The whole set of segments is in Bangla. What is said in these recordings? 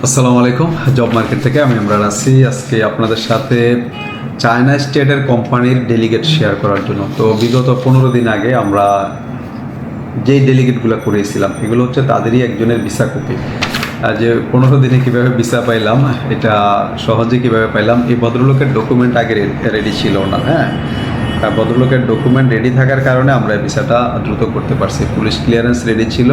আসসালামু আলাইকুম। জব মার্কেট থেকে আমি ইমরান আছি। আজকে আপনাদের সাথে চায়না স্টেটের কোম্পানির ডেলিগেট শেয়ার করার জন্য। তো বিগত 15 দিন আগে আমরা যেই ডেলিগেটগুলো করেছিলাম এগুলো হচ্ছে তাদেরই একজনের ভিসা কপি। যে 15 দিনে কীভাবে ভিসা পাইলাম, এটা সহজে কীভাবে পাইলাম, এই ভদ্রলোকের ডকুমেন্ট আগে রেডি ছিল না। ভদ্রলোকের ডকুমেন্ট রেডি থাকার কারণে আমরা ভিসাটা দ্রুত করতে পারছি। পুলিশ ক্লিয়ারেন্স রেডি ছিল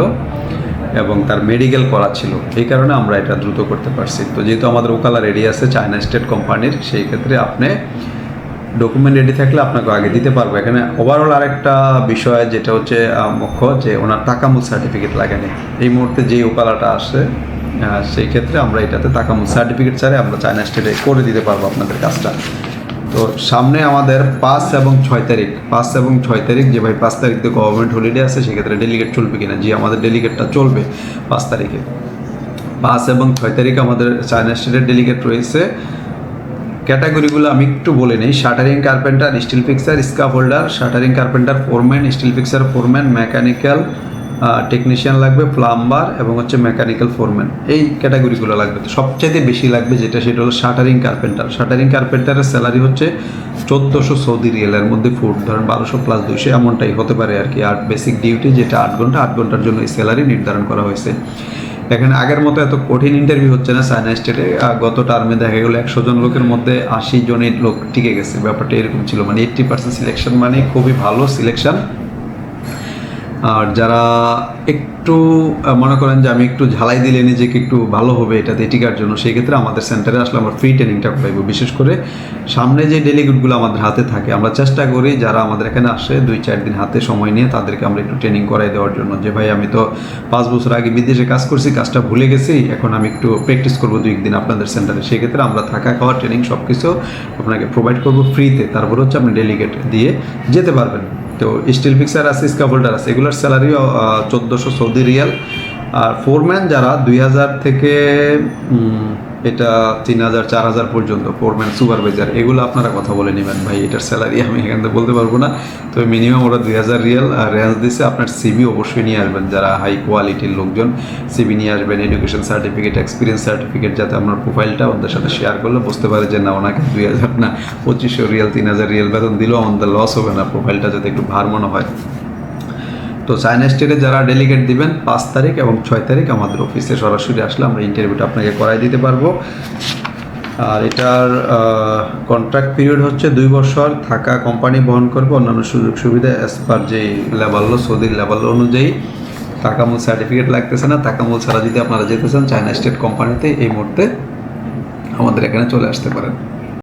এবং তার মেডিকেল করা ছিল, এই কারণে আমরা এটা দ্রুত করতে পারছি। তো যেহেতু আমাদের ওকালা রেডি আছে চায়না স্টেট কোম্পানির, সেই ক্ষেত্রে আপনি ডকুমেন্ট রেডি থাকলে আপনাকে আগে দিতে পারবো। এখানে ওভারঅল আরেকটা বিষয় যেটা হচ্ছে মুখ্য, যে ওনার টাকামুল সার্টিফিকেট লাগেনি। এই মুহূর্তে যেই ওকালাটা আসে সেই ক্ষেত্রে আমরা এটাতে টাকামুল সার্টিফিকেট ছাড়া আমরা চায়না স্টেটে করে দিতে পারবো আপনাদের কাজটা। তো সামনে আমাদের 5 এবং 6 তারিখ যে ভাই 5 তারিখ তো গভর্নমেন্ট হলিডে আছে, সেক্ষেত্রে ডেলিগেট চলবে কিনা? জি, আমাদের ডেলিগেটটা চলবে 5 তারিখে। 5 এবং 6 তারিখে আমাদের চায়না স্টেটের ডেলিগেট রয়েছে। ক্যাটাগরিগুলো আমি একটু বলে নিই। Shuttering carpenter, still fixer, scarf holder, shuttering carpenter foreman, still fixer foreman, mechanical technician লাগবে, প্লাম্বার এবং হচ্ছে মেকানিক্যাল ফোরম্যান, এই ক্যাটাগরিগুলো লাগবে। তো সবচেয়ে বেশি লাগবে সেটা হলো শাটারিং কার্পেন্টার। শাটারিং কার্পেন্টারের স্যালারি হচ্ছে 1400 সৌদি রিয়ালের মধ্যে, ফুট ধরেন 1200 + 200 এমনটাই হতে পারে আর কি। আর বেসিক ডিউটি যেটা 8 ঘন্টা, 8 ঘন্টার জন্য এই স্যালারি নির্ধারণ করা হয়েছে। এখানে আগের মতো এত কঠিন ইন্টারভিউ হচ্ছে না চায়না স্টেটে। গত টার্মে দেখা গেলো 100 জন লোকের মধ্যে 80 জনের লোক টিকে গেছে, ব্যাপারটা এরকম ছিল। মানে 80% সিলেকশন, মানে খুবই ভালো সিলেকশন। আর যারা একটু মনে করেন যে আমি একটু ঝালাই দিলে নিজেকে একটু ভালো হবে এটাতে টিকার জন্য, সেই ক্ষেত্রে আমাদের সেন্টারে আসলে আমরা ফ্রি ট্রেনিংটা করাইব। বিশেষ করে সামনে যে ডেলিগেটগুলো আমাদের হাতে থাকে, আমরা চেষ্টা করি যারা আমাদের এখানে আসে 2-4 দিন হাতে সময় নিয়ে তাদেরকে আমরা একটু ট্রেনিং করাই দেওয়ার জন্য। যে ভাই আমি তো 5 বছর আগে বিদেশে কাজ করছি, কাজটা ভুলে গেছি, এখন আমি একটু প্র্যাকটিস করবো 2-1 দিন আপনাদের সেন্টারে। সেক্ষেত্রে আমরা থাকা খাওয়া ট্রেনিং সব কিছু আপনাকে প্রোভাইড করবো ফ্রিতে। তারপর হচ্ছে আপনি ডেলিগেট দিয়ে যেতে পারবেন। তো স্টিল ফিক্সার আছে, স্কাফ হোল্ডার আছে, এগুলোর স্যালারিও 1400 সৌদি রিয়াল। আর ফোরম্যান যারা 2000 থেকে এটা 3000-4000 পর্যন্ত ফোরম্যান সুপারভাইজার, এগুলো আপনারা কথা বলে নেবেন। ভাই এটার স্যালারি আমি এখান থেকে বলতে পারবো না, তবে মিনিমাম ওরা 2000 রিয়াল রেঞ্জ দিচ্ছে। আপনার সিবি অবশ্যই নিয়ে আসবেন, যারা হাই কোয়ালিটির লোকজন সিবি নিয়ে আসবেন, এডুকেশন সার্টিফিকেট, এক্সপিরিয়েন্স সার্টিফিকেট, যাতে আপনার প্রোফাইলটা ওদের সাথে শেয়ার করলে বুঝতে পারে যে না, ওনাকে 2000 না 2500 রিয়াল 3000 রিয়াল বেতন দিলেও আমাদের লস হবে না, প্রোফাইলটা যাতে একটু ভার মনে হয়। তো চায়না স্টেটে যারা ডেলিগেট দিবেন 5 তারিখ এবং 6 তারিখ আমাদের অফিসে সরাসরি আসলে আমরা ইন্টারভিউটা আপনাকে করাই দিতে পারবো। আর এটার কন্ট্রাক্ট পিরিয়ড হচ্ছে 2 বছর। থাকা কোম্পানি বহন করবে, অন্যান্য সুযোগ সুবিধা অ্যাজ পার যেই লেভেল, সৌদির লেভেল অনুযায়ী। টাকামূল সার্টিফিকেট লাগতেছে না। টাকামূল ছাড়া যদি আপনারা যেতে চান চায়না স্টেট কোম্পানিতে, এই মুহূর্তে আমাদের এখানে চলে আসতে পারেন।